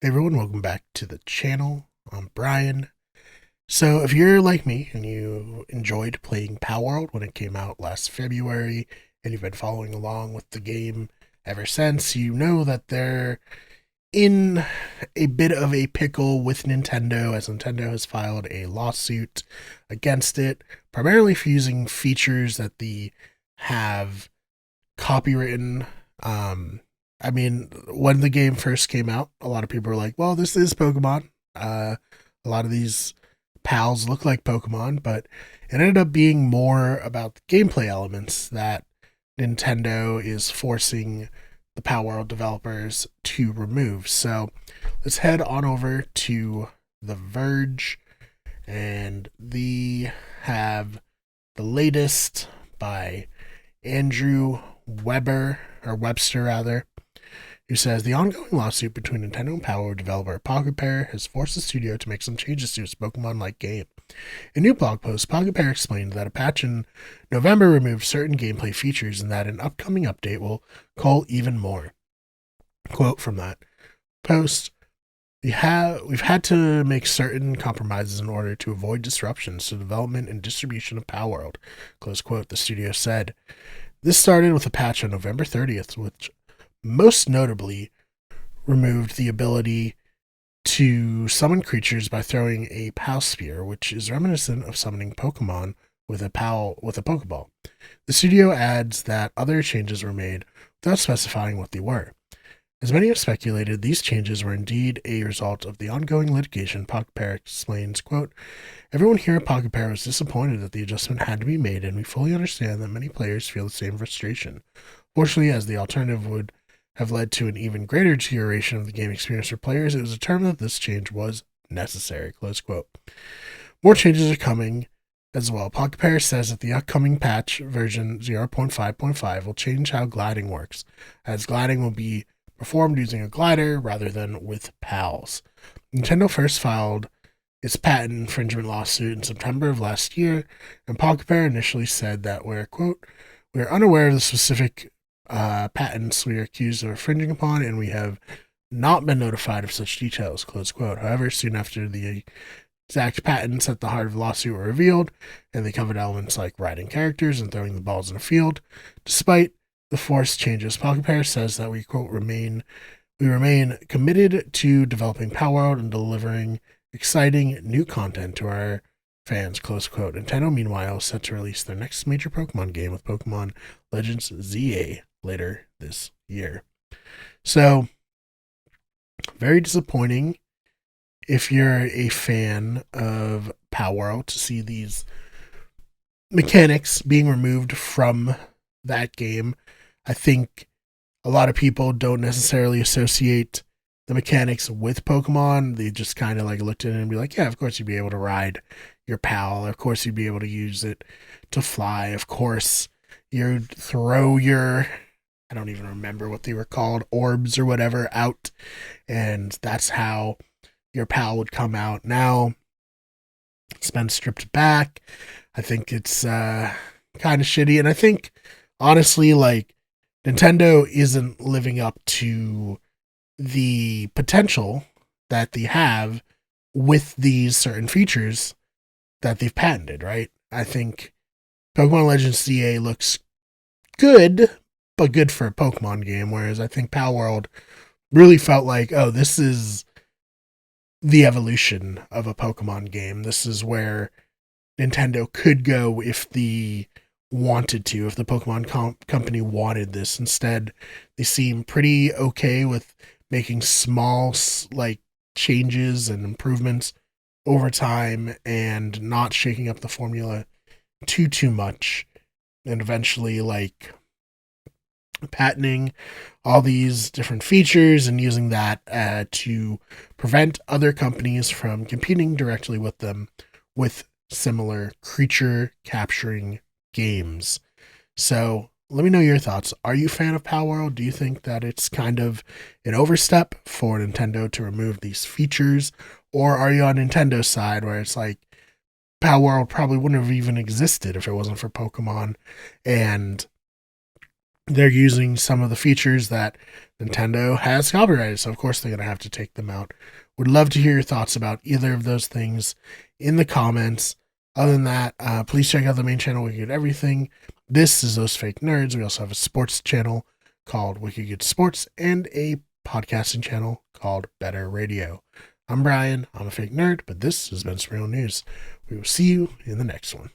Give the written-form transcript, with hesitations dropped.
Hey everyone, welcome back to the channel. I'm Brian. So, if you're like me and you enjoyed playing Palworld when it came out last February, and you've been following along with the game ever since, you know that they're in a bit of a pickle with Nintendo, as Nintendo has filed a lawsuit against it, primarily for using features that they have copywritten. I mean, when the game first came out, a lot of people were like, well, this is Pokemon. A lot of these pals look like Pokemon, but it ended up being more about the gameplay elements that Nintendo is forcing the Palworld developers to remove. So let's head on over to The Verge, and they have the latest by Andrew Webster rather, who says the ongoing lawsuit between Nintendo and Palworld developer Pocket Pair has forced the studio to make some changes to its Pokemon-like game. In a new blog post, Pocket Pair explained that a patch in November removed certain gameplay features and that an upcoming update will cull even more. Quote from that post: we've had to make certain compromises in order to avoid disruptions to development and distribution of Palworld. Close quote, the studio said. This started with a patch on November 30th, which most notably removed the ability to summon creatures by throwing a Pal Spear, which is reminiscent of summoning Pokemon with a Pokeball. The studio adds that other changes were made without specifying what they were. As many have speculated, these changes were indeed a result of the ongoing litigation. Pocket Pair explains, quote, everyone here at Pocket Pair was disappointed that the adjustment had to be made, and we fully understand that many players feel the same frustration. Fortunately, as the alternative would have led to an even greater deterioration of the game experience for players, it was determined that this change was necessary. Close quote. More changes are coming as well. Pocket Pair says that the upcoming patch, version 0.5.5, will change how gliding works, as gliding will be performed using a glider rather than with pals. Nintendo first filed its patent infringement lawsuit in September of last year, and Pocket Pair initially said that we're, quote, we are unaware of the specific patents we are accused of infringing upon, and we have not been notified of such details, close quote. However, soon after the exact patents at the heart of the lawsuit were revealed, and they covered elements like riding characters and throwing the balls in a field. Despite the forced changes, Pocket Pair says that we, quote, remain committed to developing Palworld and delivering exciting new content to our fans, close quote. Nintendo, meanwhile, is set to release their next major Pokemon game with Pokemon Legends ZA later this year. So, very disappointing if you're a fan of Palworld to see these mechanics being removed from that game. I think a lot of people don't necessarily associate the mechanics with Pokemon. They just kind of like looked at it and be like, yeah, of course you'd be able to ride your pal. Of course you'd be able to use it to fly. Of course you'd throw your, I don't even remember what they were called, orbs or whatever out. And that's how your pal would come out. Now it's been stripped back. I think it's kind of shitty. And I think, honestly, like, Nintendo isn't living up to the potential that they have with these certain features that they've patented, right? I think Pokemon Legends CA looks good, but good for a Pokemon game, whereas I think Palworld really felt like, oh, this is the evolution of a Pokemon game. This is where Nintendo could go if the Pokemon company wanted this. Instead, they seem pretty okay with making small, like, changes and improvements over time and not shaking up the formula too much, and eventually, like, patenting all these different features and using that to prevent other companies from competing directly with them with similar creature capturing games. So let me know your thoughts. Are you a fan of Palworld? Do you think that it's kind of an overstep for Nintendo to remove these features? Or are you on Nintendo's side where it's like Palworld probably wouldn't have even existed if it wasn't for Pokemon, and they're using some of the features that Nintendo has copyrighted. So, of course, they're going to have to take them out. Would love to hear your thoughts about either of those things in the comments. Other than that, please check out the main channel, Wicked Good Everything. This is Those Fake Nerds. We also have a sports channel called Wicked Good Sports and a podcasting channel called Better Radio. I'm Brian. I'm a fake nerd, but this has been some real news. We will see you in the next one.